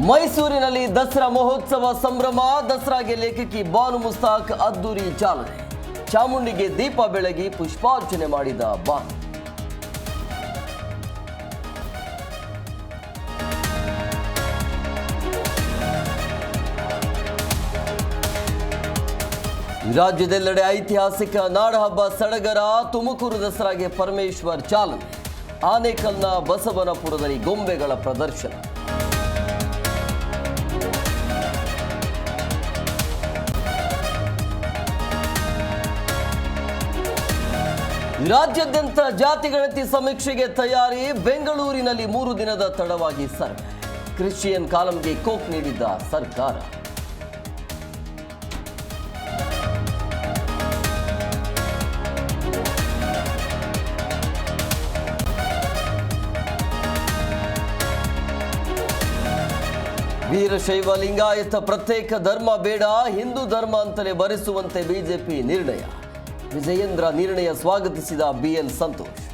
ಮೈಸೂರಿನಲ್ಲಿ ದಸರಾ ಮಹೋತ್ಸವ ಸಂಭ್ರಮ. ದಸರಾಗೆ ಲೇಖಕಿ ಬಾನು ಮುಸ್ತಾಕ್ ಅದ್ದೂರಿ ಚಾಲನೆ. ಚಾಮುಂಡಿಗೆ ದೀಪ ಬೆಳಗಿ ಪುಷ್ಪಾರ್ಚನೆ ಮಾಡಿದ ಬಾನು. ರಾಜ್ಯದೆಲ್ಲೆಡೆ ಐತಿಹಾಸಿಕ ನಾಡಹಬ್ಬ ಸಡಗರ. ತುಮಕೂರು ದಸರಾಗೆ ಪರಮೇಶ್ವರ್ ಚಾಲನೆ. ಆನೇಕಲ್ನ ಬಸವನಪುರದಲ್ಲಿ ಗೊಂಬೆಗಳ ಪ್ರದರ್ಶನ. ರಾಜ್ಯಾದ್ಯಂತ ಜಾತಿ ಗಣತಿ ಸಮೀಕ್ಷೆಗೆ ತಯಾರಿ. ಬೆಂಗಳೂರಿನಲ್ಲಿ 3 ದಿನದ ತಡವಾಗಿ ಸರ್ವೆ. ಕ್ರಿಶ್ಚಿಯನ್ ಕಾಲಂಗೆ ಕೋಕ್ ನೀಡಿದ್ದ ಸರ್ಕಾರ. ವೀರಶೈವ ಲಿಂಗಾಯತ ಪ್ರತ್ಯೇಕ ಧರ್ಮ ಬೇಡ, ಹಿಂದೂ ಧರ್ಮ ಅಂತಲೇ ಬರೆಸುವಂತೆ ಬಿಜೆಪಿ ನಿರ್ಣಯ. ವಿಜಯೇಂದ್ರ ನಿರ್ಣಯ ಸ್ವಾಗತಿಸಿದ ಬಿಎಲ್ ಸಂತೋಷ್.